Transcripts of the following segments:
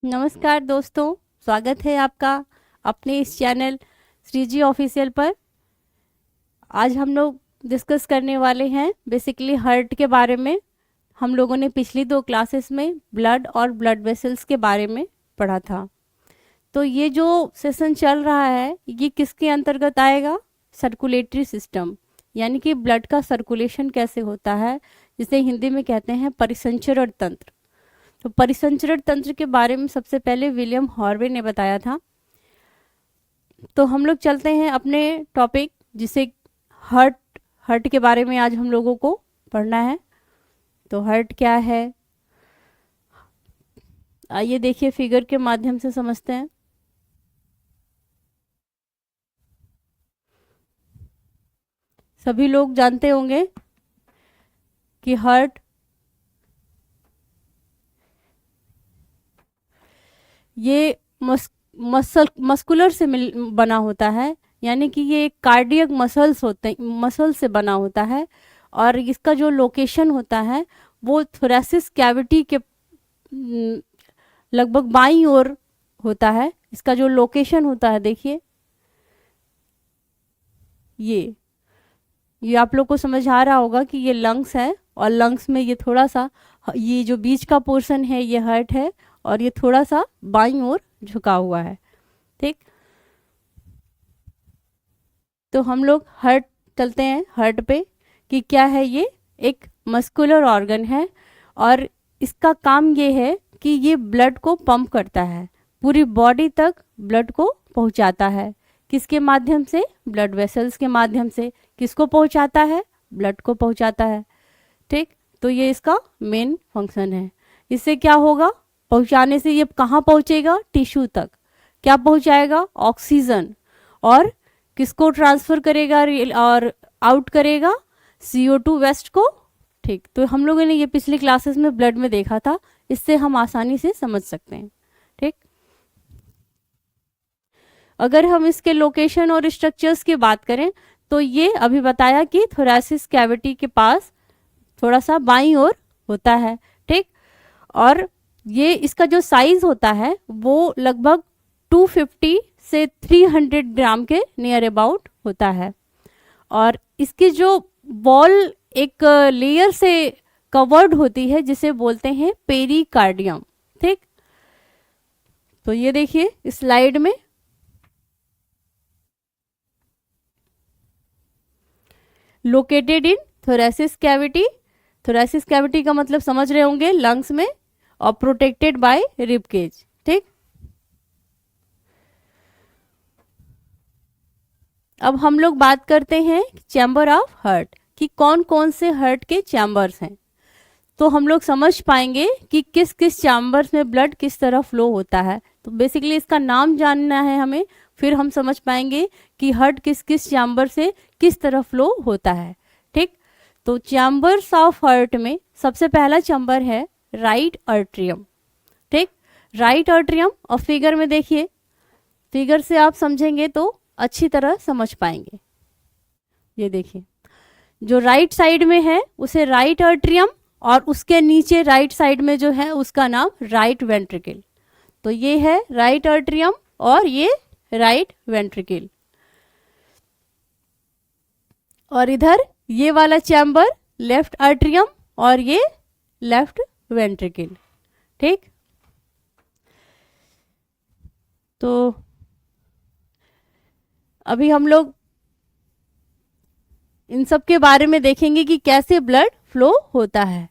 नमस्कार दोस्तों, स्वागत है आपका अपने इस चैनल श्री जी ऑफिशियल पर। आज हम लोग डिस्कस करने वाले हैं बेसिकली हार्ट के बारे में। हम लोगों ने पिछली 2 क्लासेस में ब्लड और ब्लड वेसल्स के बारे में पढ़ा था। तो ये जो सेशन चल रहा है ये किसके अंतर्गत आएगा? सर्कुलेटरी सिस्टम, यानी कि ब्लड का सर्कुलेशन कैसे होता है, जिसे हिंदी में कहते हैं परिसंचरण तंत्र। तो परिसंचरण तंत्र के बारे में सबसे पहले विलियम हार्वे ने बताया था। तो हम लोग चलते हैं अपने टॉपिक, जिसे हार्ट हार्ट के बारे में आज हम लोगों को पढ़ना है। तो हार्ट क्या है, आइए देखिए फिगर के माध्यम से समझते हैं। सभी लोग जानते होंगे कि हार्ट ये मस्कुलर से बना होता है, यानी कि ये कार्डियक मसल से बना होता है। और इसका जो लोकेशन होता है वो थोरेसिस कैविटी के लगभग बाईं ओर होता है। इसका जो लोकेशन होता है देखिए, ये आप लोग को समझ आ रहा होगा कि ये लंग्स है, और लंग्स में ये थोड़ा सा, ये जो बीच का पोर्शन है ये हार्ट है, और ये थोड़ा सा बाईं ओर झुका हुआ है। ठीक, तो हम लोग हार्ट चलते हैं हार्ट पे कि क्या है। ये एक मस्कुलर ऑर्गन है, और इसका काम ये है कि ये ब्लड को पंप करता है, पूरी बॉडी तक ब्लड को पहुंचाता है। किसके माध्यम से? ब्लड वेसल्स के माध्यम से। किसको पहुंचाता है? ब्लड को पहुंचाता है। ठीक, तो ये इसका मेन फंक्शन है। इससे क्या होगा? पहुंचाने से ये कहाँ पहुंचेगा? टिश्यू तक। क्या पहुंचाएगा? ऑक्सीजन। और किसको ट्रांसफर करेगा और आउट करेगा? CO2 वेस्ट को। ठीक, तो हम लोगों ने ये पिछली क्लासेस में ब्लड में देखा था, इससे हम आसानी से समझ सकते हैं। ठीक, अगर हम इसके लोकेशन और स्ट्रक्चर्स की बात करें तो ये अभी बताया कि थोरेसिस कैविटी के पास थोड़ा सा बाईं ओर होता है। ठीक, और ये इसका जो साइज होता है वो लगभग 250 से 300 ग्राम के नियर अबाउट होता है। और इसकी जो वॉल एक लेयर से कवर्ड होती है जिसे बोलते हैं पेरिकार्डियम। ठीक, तो ये देखिए स्लाइड में located in thoracic cavity. Thoracic cavity का मतलब समझ रहे होंगे, लंग्स में, और प्रोटेक्टेड बाय रिब केज। ठीक, अब हम लोग बात करते हैं चैम्बर ऑफ हार्ट कि कौन कौन से हार्ट के चैम्बर्स हैं। तो हम लोग समझ पाएंगे कि किस किस चैम्बर्स में ब्लड किस तरह फ्लो होता है। तो बेसिकली इसका नाम जानना है हमें, फिर हम समझ पाएंगे कि हार्ट किस किस चैम्बर से किस तरह फ्लो होता है। ठीक, तो चैम्बर्स ऑफ हार्ट में सबसे पहला चैम्बर है राइट आर्टरियम। ठीक, राइट आर्टरियम, और फिगर में देखिए, फिगर से आप समझेंगे तो अच्छी तरह समझ पाएंगे। ये देखिए, जो राइट साइड में है उसे राइट आर्टरियम, और उसके नीचे राइट साइड में जो है उसका नाम राइट वेंट्रिकल। तो ये है राइट आर्टरियम और ये राइट वेंट्रिकल। और इधर ये वाला चैम्बर लेफ्ट आर्टरियम और ये लेफ्ट वेंट्रिकल। ठीक, तो अभी हम लोग इन सब के बारे में देखेंगे कि कैसे ब्लड फ्लो होता है।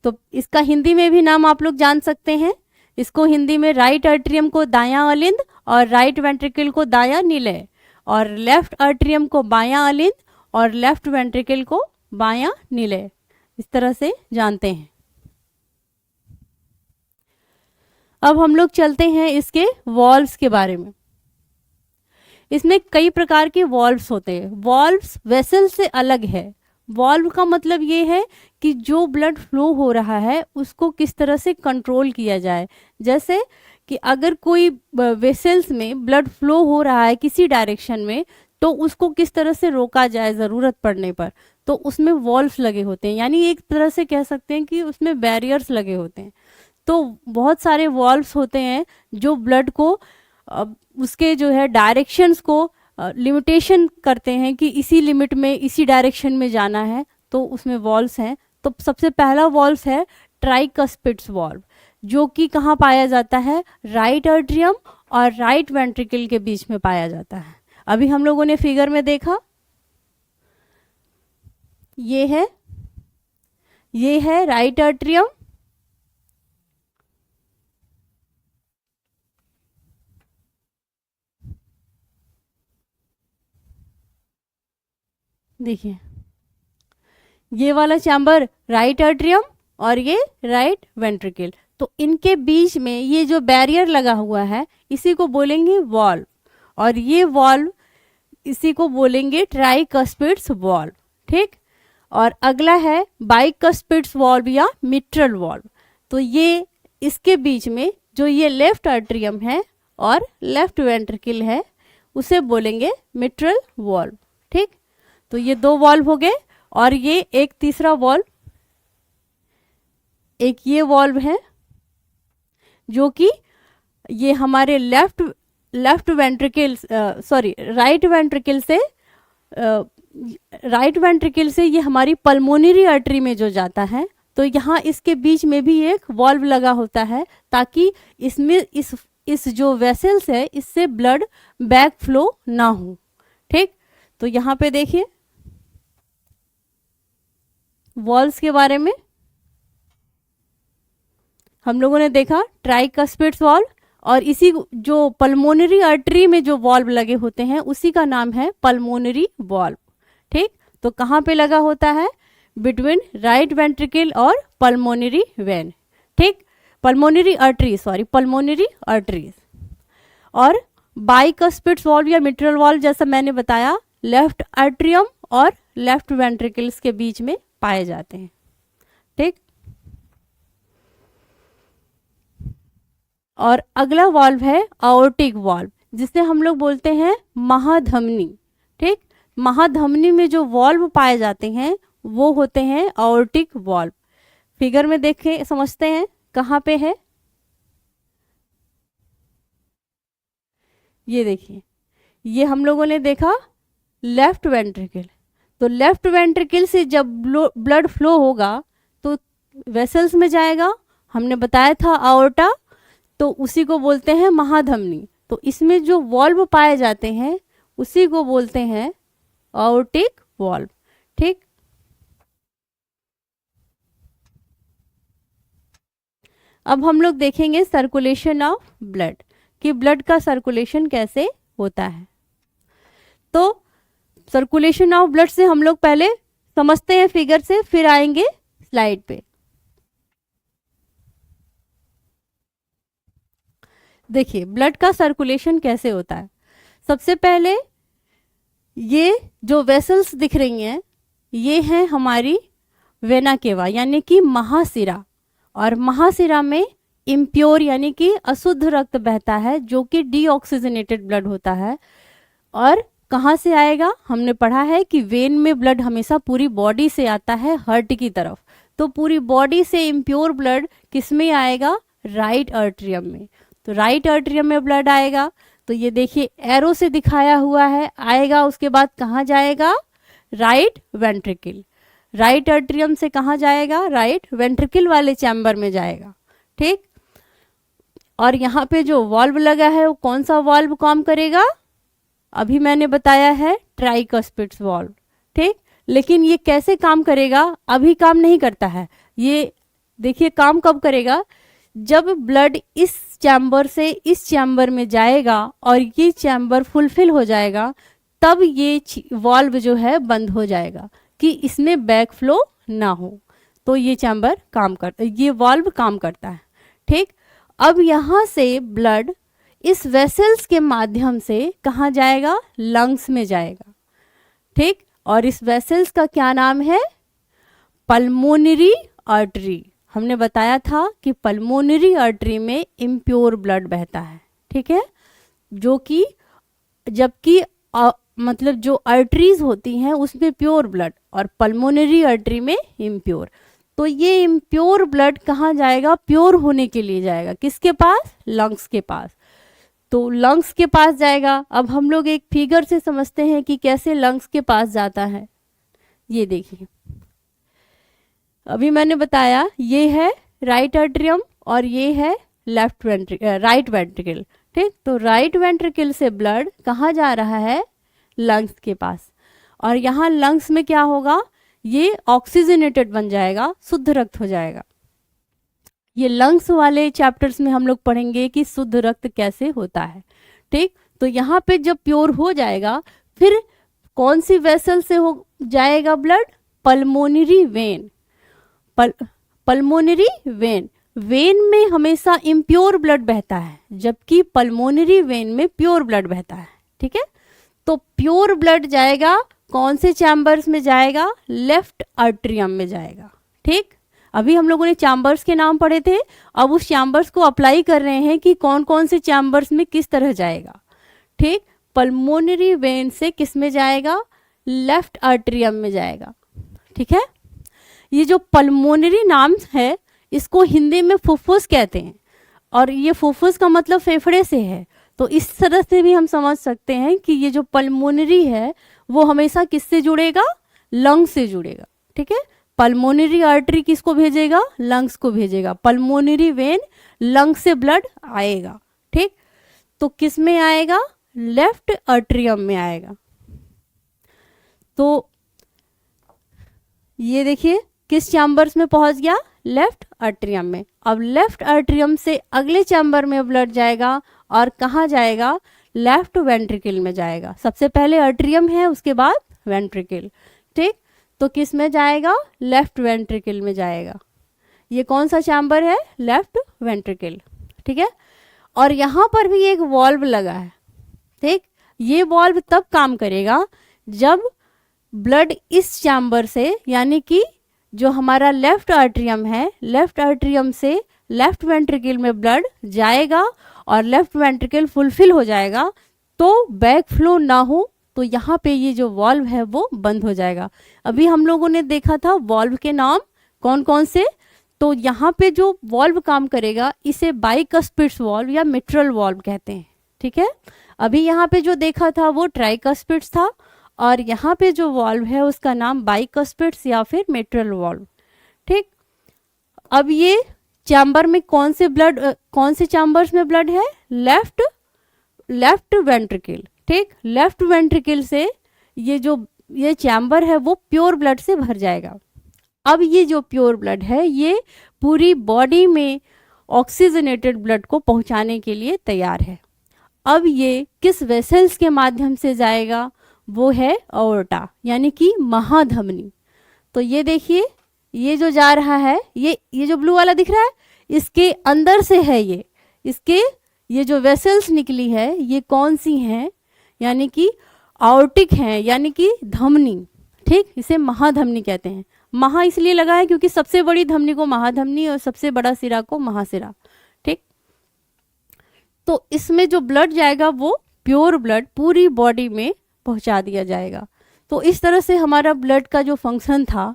तो इसका हिंदी में भी नाम आप लोग जान सकते हैं। इसको हिंदी में राइट आर्टरियम को दायां अलिंद और राइट वेंट्रिकल को दायां निलय, और लेफ्ट आर्टरियम को बायां अलिंद और लेफ्ट वेंट्रिकल को बायां निलय, इस तरह से जानते हैं। अब हम लोग चलते हैं इसके वॉल्व्स के बारे में। इसमें कई प्रकार के वॉल्व्स होते हैं। वॉल्व्स वेसल से अलग है। वॉल्व का मतलब ये है कि जो ब्लड फ्लो हो रहा है उसको किस तरह से कंट्रोल किया जाए। जैसे कि अगर कोई वेसल्स में ब्लड फ्लो हो रहा है किसी डायरेक्शन में, तो उसको किस तरह से रोका जाए ज़रूरत पड़ने पर, तो उसमें वॉल्व्स लगे होते हैं, यानी एक तरह से कह सकते हैं कि उसमें बैरियर्स लगे होते हैं। तो बहुत सारे वॉल्व्स होते हैं जो ब्लड को उसके जो है डायरेक्शंस को लिमिटेशन करते हैं कि इसी लिमिट में इसी डायरेक्शन में जाना है, तो उसमें वॉल्व्स हैं। तो सबसे पहला वॉल्व है ट्राइकस्पिड्स वॉल्व, जो कि कहाँ पाया जाता है, राइट एट्रियम और राइट वेंट्रिकल के बीच में पाया जाता है। अभी हम लोगों ने फिगर में देखा, ये है राइट एट्रियम, देखिए ये वाला चैम्बर राइट एट्रियम और ये राइट वेंट्रिकल। तो इनके बीच में ये जो बैरियर लगा हुआ है इसी को बोलेंगे वॉल्व, और ये वॉल्व इसी को बोलेंगे ट्राइकस्पिड्स वॉल्व, ठीक। और अगला है बाइकस्पिड्स वॉल्व या मिट्रल वॉल्व। तो ये इसके बीच में जो ये लेफ्ट एट्रियम है और लेफ्ट वेंट्रिकल है उसे बोलेंगे मिट्रल वॉल्व, ठीक। तो ये दो वॉल्व हो गए, और ये एक तीसरा वॉल्व, एक ये वॉल्व है जो कि ये हमारे राइट वेंट्रिकल से ये हमारी पल्मोनरी आर्टरी में जो जाता है, तो यहाँ इसके बीच में भी एक वॉल्व लगा होता है ताकि इसमें इस जो वेसल्स है इससे ब्लड बैक फ्लो ना हो, ठीक। तो यहाँ पे देखिए वॉल्व्स के बारे में हम लोगों ने देखा, ट्राइकस्पिड्स वॉल्व, और इसी जो पल्मोनरी आर्टरी में जो वॉल्व लगे होते हैं उसी का नाम है पल्मोनरी वॉल्व, ठीक। तो कहाँ पे लगा होता है, बिटवीन राइट वेंट्रिकल और पल्मोनरी वेन, ठीक, पल्मोनरी आर्टरीज। और बाइकस्पिड्स वॉल्व या मिट्रल वॉल्व जैसा मैंने बताया लेफ्ट एट्रियम और लेफ्ट वेंट्रिकल्स के बीच में पाए जाते हैं, ठीक। और अगला वॉल्व है आओर्टिक वॉल्व, जिसे हम लोग बोलते हैं महाधमनी, ठीक। महाधमनी में जो वॉल्व पाए जाते हैं वो होते हैं आओर्टिक वॉल्व। फिगर में देखें समझते हैं कहाँ पे है, ये देखिए ये हम लोगों ने देखा लेफ्ट वेंट्रिकल। तो लेफ्ट वेंट्रिकल से जब ब्लड फ्लो होगा तो वेसल्स में जाएगा, हमने बताया था आओर्टा, तो उसी को बोलते हैं महाधमनी। तो इसमें जो वॉल्व पाए जाते हैं उसी को बोलते हैं आओर्टिक वॉल्व, ठीक। अब हम लोग देखेंगे सर्कुलेशन ऑफ ब्लड, कि ब्लड का सर्कुलेशन कैसे होता है। तो सर्कुलेशन ऑफ ब्लड से हम लोग पहले समझते हैं फिगर से, फिर आएंगे स्लाइड पे। देखिए ब्लड का सर्कुलेशन कैसे होता है। सबसे पहले ये जो वेसल्स दिख रही हैं ये हैं हमारी वेना केवा यानी कि महाशिरा, और महाशिरा में इम्प्योर यानी कि अशुद्ध रक्त बहता है जो कि डीऑक्सीजनेटेड ब्लड होता है। और कहाँ से आएगा, हमने पढ़ा है कि वेन में ब्लड हमेशा पूरी बॉडी से आता है हार्ट की तरफ, तो पूरी बॉडी से इम्प्योर ब्लड किस में आएगा, राइट आर्टरियम में। तो राइट आर्टरियम में ब्लड आएगा, तो ये देखिए एरो से दिखाया हुआ है, आएगा उसके बाद कहाँ जाएगा, राइट वेंट्रिकल। राइट आर्टरियम से कहाँ जाएगा, राइट वेंट्रिकल वाले चैम्बर में जाएगा, ठीक। और यहाँ पे जो वाल्व लगा है वो कौन सा वाल्व काम करेगा, अभी मैंने बताया है ट्राइकस्पिड्स वाल्व, ठीक। लेकिन ये कैसे काम करेगा, अभी काम नहीं करता है। ये देखिए काम कब करेगा, जब ब्लड इस चैम्बर से इस चैम्बर में जाएगा और ये चैम्बर फुलफिल हो जाएगा, तब ये वाल्व जो है बंद हो जाएगा कि इसमें बैक फ्लो ना हो। तो ये चैम्बर काम करता, ये वाल्व काम करता है, ठीक। अब यहाँ से ब्लड इस वेसल्स के माध्यम से कहाँ जाएगा, लंग्स में जाएगा, ठीक। और इस वेसल्स का क्या नाम है, पल्मोनरी आर्टरी। हमने बताया था कि पल्मोनरी आर्टरी में इम्प्योर ब्लड बहता है, ठीक है, जो कि जबकि मतलब जो आर्टरीज होती हैं उसमें प्योर ब्लड और पल्मोनरी आर्टरी में इम्प्योर। तो ये इम्प्योर ब्लड कहाँ जाएगा? प्योर होने के लिए जाएगा। किसके पास? लंग्स के पास। तो लंग्स के पास जाएगा। अब हम लोग एक फिगर से समझते हैं कि कैसे लंग्स के पास जाता है। ये देखिए, अभी मैंने बताया ये है राइट आर्टरियम और ये है लेफ्ट राइट वेंट्रिकल। ठीक, तो राइट वेंट्रिकल से ब्लड कहाँ जा रहा है? लंग्स के पास। और यहाँ लंग्स में क्या होगा? ये ऑक्सीजनेटेड बन जाएगा, शुद्ध रक्त हो जाएगा। ये लंग्स वाले चैप्टर्स में हम लोग पढ़ेंगे कि शुद्ध रक्त कैसे होता है। ठीक, तो यहाँ पे जब प्योर हो जाएगा फिर कौन सी वेसल से हो जाएगा blood? Pulmonary vein. Pulmonary vein. When में हमेशा इम्प्योर ब्लड बहता है, जबकि पल्मोनरी वेन में प्योर ब्लड बहता है। ठीक है, तो प्योर ब्लड जाएगा कौन से चैम्बर्स में जाएगा? लेफ्ट आर्टरियम में जाएगा। ठीक, अभी हम लोगों ने चैम्बर्स के नाम पढ़े थे, अब उस चैम्बर्स को अप्लाई कर रहे हैं कि कौन कौन से चैम्बर्स में किस तरह जाएगा। ठीक, पल्मोनरी वेन से किस में जाएगा? लेफ्ट आर्टरियम में जाएगा। ठीक है, ये जो पल्मोनरी नाम है इसको हिंदी में फुफ्फुस कहते हैं, और ये फुफ्फुस का मतलब फेफड़े से है। तो इस तरह से भी हम समझ सकते हैं कि ये जो पल्मोनरी है वो हमेशा किससे जुड़ेगा? लंग से जुड़ेगा। ठीक है, पल्मोनरी आर्टरी किसको भेजेगा? लंग्स को भेजेगा। पल्मोनरी वेन लंग से ब्लड आएगा। ठीक, तो किस में आएगा? लेफ्ट आर्टरियम में आएगा। तो ये देखिए किस चैम्बर्स में पहुंच गया? लेफ्ट आर्टरियम में। अब लेफ्ट आर्टरियम से अगले चैम्बर में ब्लड जाएगा और कहाँ जाएगा? लेफ्ट वेंट्रिकल में जाएगा। सबसे पहले आर्टरियम है, उसके बाद वेंट्रिकल। ठीक, तो किस में जाएगा? लेफ्ट वेंट्रिकल में जाएगा। ये कौन सा चैम्बर है? Left ventricle. ठीक है, और यहाँ पर भी एक वॉल्व लगा है। ठीक, ये वॉल्व तब काम करेगा जब ब्लड इस चैम्बर से, यानी कि जो हमारा लेफ्ट आर्टरियम है, लेफ्ट आर्टरियम से लेफ्ट वेंट्रिकल में ब्लड जाएगा और लेफ्ट वेंट्रिकल फुलफिल हो जाएगा, तो बैक फ्लो ना हो, तो यहाँ पे ये जो वॉल्व है वो बंद हो जाएगा। अभी हम लोगों ने देखा था वॉल्व के नाम कौन कौन से, तो यहाँ पे जो वॉल्व काम करेगा इसे बाइकस्पिड्स वॉल्व या मिट्रल वॉल्व कहते हैं। ठीक है, अभी यहाँ पे जो देखा था वो ट्राइकस्पिड्स था, और यहाँ पे जो वॉल्व है उसका नाम बाइकस्पिड्स या फिर मिट्रल वॉल्व। ठीक, अब ये चैम्बर में कौन से चैम्बर्स में ब्लड है? Left ventricle. ठीक, लेफ्ट वेंट्रिकल से ये चैम्बर है वो प्योर ब्लड से भर जाएगा। अब ये जो प्योर ब्लड है ये पूरी बॉडी में ऑक्सीजनेटेड ब्लड को पहुंचाने के लिए तैयार है। अब ये किस वेसल्स के माध्यम से जाएगा? वो है अओर्टा, यानी कि महाधमनी। तो ये देखिए, ये जो जा रहा है, ये जो ब्लू वाला दिख रहा है, इसके अंदर से है ये जो वेसल्स निकली है ये कौन सी हैं? यानी कि आर्टिक हैं, यानी कि धमनी। ठीक, इसे महाधमनी कहते हैं। महा इसलिए लगा है क्योंकि सबसे बड़ी धमनी को महाधमनी और सबसे बड़ा सिरा को महासिरा। ठीक, तो इसमें जो ब्लड जाएगा वो प्योर ब्लड पूरी बॉडी में पहुंचा दिया जाएगा। तो इस तरह से हमारा ब्लड का जो फंक्शन था,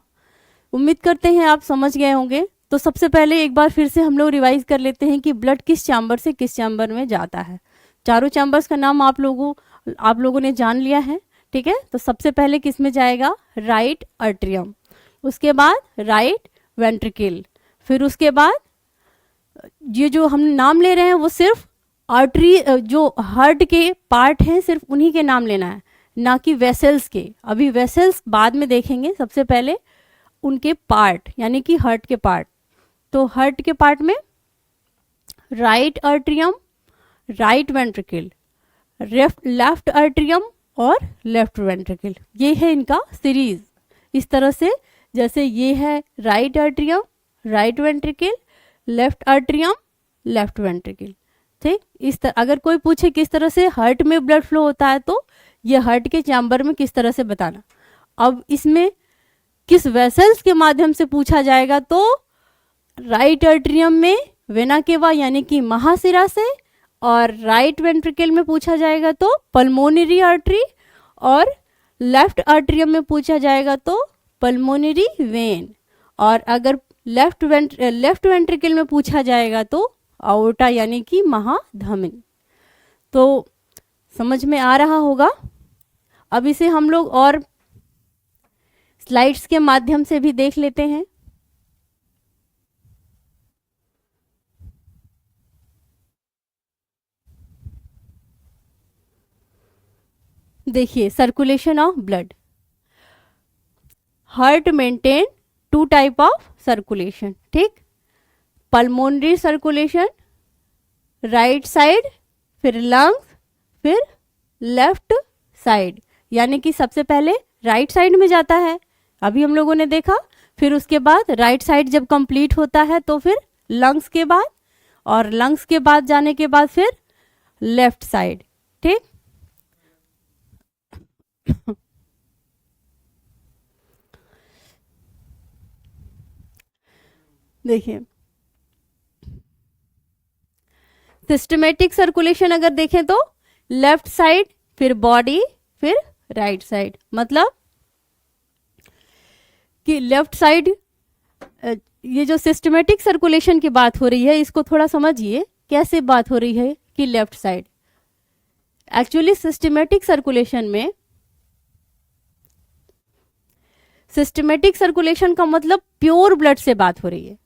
उम्मीद करते हैं आप समझ गए होंगे। तो सबसे पहले एक बार फिर से हम लोग रिवाइज कर लेते हैं कि ब्लड किस चैम्बर से किस चैम्बर में जाता है। चारों चैम्बर्स का नाम आप लोगों ने जान लिया है। ठीक है, तो सबसे पहले किस में जाएगा? राइट आर्टरियम, उसके बाद राइट वेंट्रिकल, फिर उसके बाद ये जो हम नाम ले रहे हैं वो सिर्फ आर्टरी, जो हार्ट के पार्ट हैं सिर्फ उन्हीं के नाम लेना है, ना कि वेसल्स के। अभी वेसल्स बाद में देखेंगे, सबसे पहले उनके पार्ट यानी कि हार्ट के पार्ट। तो हार्ट के पार्ट में right atrium, right ventricle, left atrium और लेफ्ट वेंट्रिकल, ये है इनका सीरीज। इस तरह से जैसे ये है right atrium, right ventricle, left atrium, left ventricle. ठीक, इस तरह अगर कोई पूछे किस तरह से हार्ट में ब्लड फ्लो होता है तो ये हार्ट के चैम्बर में किस तरह से बताना। अब इसमें किस वेसल्स के माध्यम से पूछा जाएगा तो राइट आर्टरियम में वेना केवा यानी कि महासिरा से, और राइट वेंट्रिकल में पूछा जाएगा तो पल्मोनरी आर्टरी, और लेफ्ट आर्टरियम में पूछा जाएगा तो पल्मोनरी वेन, और अगर लेफ्ट वेंट्रिकल में पूछा जाएगा तो आओर्टा यानी कि महाधमनी। तो समझ में आ रहा होगा। अब इसे हम लोग और स्लाइड्स के माध्यम से भी देख लेते हैं। देखिए, circulation of blood. Heart maintain two type of circulation, ठीक, पल्मोनरी सर्कुलेशन राइट साइड, फिर लंग्स, फिर लेफ्ट साइड, यानी कि सबसे पहले राइट साइड में जाता है, अभी हम लोगों ने देखा, फिर उसके बाद राइट साइड जब कंप्लीट होता है तो फिर लंग्स के बाद, और लंग्स के बाद जाने के बाद फिर लेफ्ट साइड, ठीक। देखिए, सिस्टमेटिक सर्कुलेशन अगर देखें तो लेफ्ट साइड, फिर बॉडी, फिर राइट साइड, मतलब कि लेफ्ट साइड, ये जो सिस्टमेटिक सर्कुलेशन की बात हो रही है इसको थोड़ा समझिए कैसे बात हो रही है कि left side. Actually systematic circulation का मतलब प्योर ब्लड से बात हो रही है।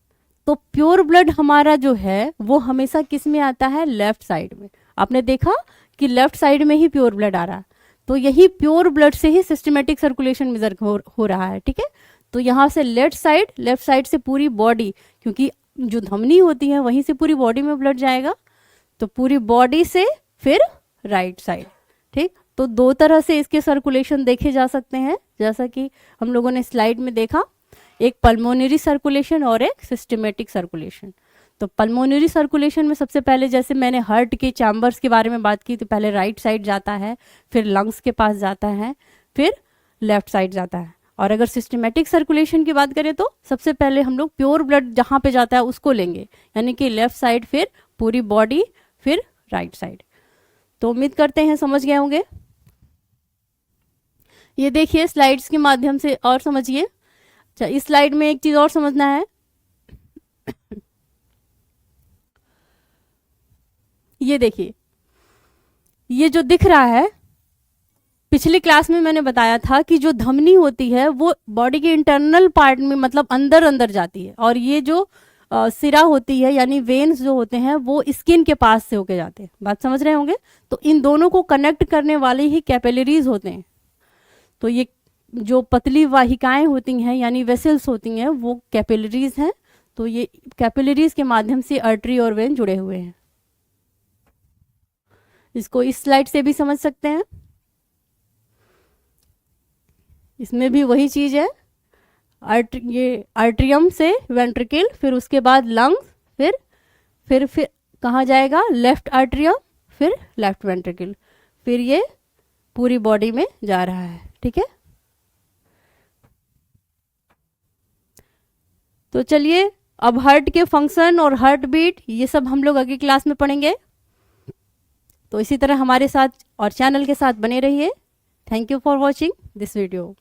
तो प्योर ब्लड हमारा जो है वो हमेशा किस में आता है? लेफ्ट साइड में। आपने देखा कि लेफ्ट साइड में ही प्योर ब्लड आ रहा है, तो यही प्योर ब्लड से ही सिस्टमेटिक सर्कुलेशन मेजर हो रहा है, ठीक है। तो यहाँ से लेफ्ट साइड से पूरी बॉडी, क्योंकि जो धमनी होती है वहीं से पूरी बॉडी में ब्लड जाएगा, तो पूरी बॉडी से फिर राइट साइड, ठीक। तो दो तरह से इसके सर्कुलेशन देखे जा सकते हैं, जैसा कि हम लोगों ने स्लाइड में देखा, एक पल्मोनरी सर्कुलेशन और एक सिस्टमेटिक सर्कुलेशन। तो पल्मोनरी सर्कुलेशन में सबसे पहले, जैसे मैंने हार्ट के चैम्बर्स के बारे में बात की, तो पहले राइट साइड जाता है, फिर लंग्स के पास जाता है, फिर लेफ्ट साइड जाता है। और अगर सिस्टमेटिक सर्कुलेशन की बात करें तो सबसे पहले हम लोग प्योर ब्लड जहाँ पे जाता है उसको लेंगे, यानी कि लेफ्ट साइड, फिर पूरी बॉडी, फिर राइट साइड। तो उम्मीद करते हैं समझ गए होंगे। ये देखिए स्लाइड्स के माध्यम से और समझिए। अच्छा, इस स्लाइड में एक चीज और समझना है, ये देखिए, ये जो दिख रहा है, पिछली क्लास में मैंने बताया था कि जो धमनी होती है वो बॉडी के इंटरनल पार्ट में, मतलब अंदर अंदर जाती है, और ये जो सिरा होती है यानी वेन्स जो होते हैं वो स्किन के पास से होके जाते हैं। बात समझ रहे होंगे। तो इन दोनों को कनेक्ट करने वाले ही कैपिलरीज होते हैं। तो ये जो पतली वाहिकाएं होती हैं यानी वेसल्स होती हैं वो कैपिलरीज हैं। तो ये कैपिलरीज के माध्यम से आर्टरी और वेन जुड़े हुए हैं। इसको इस स्लाइड से भी समझ सकते हैं। इसमें भी वही चीज है, ये आर्ट्रियम से वेंट्रिकल, फिर उसके बाद लंग्स, फिर कहाँ जाएगा? लेफ्ट आर्ट्रियम, फिर लेफ्ट वेंट्रिकल, फिर ये पूरी बॉडी में जा रहा है, ठीक है। तो चलिए, अब हार्ट के फंक्शन और हार्ट बीट ये सब हम लोग अगली क्लास में पढ़ेंगे। तो इसी तरह हमारे साथ और चैनल के साथ बने रहिए। Thank you for watching this video.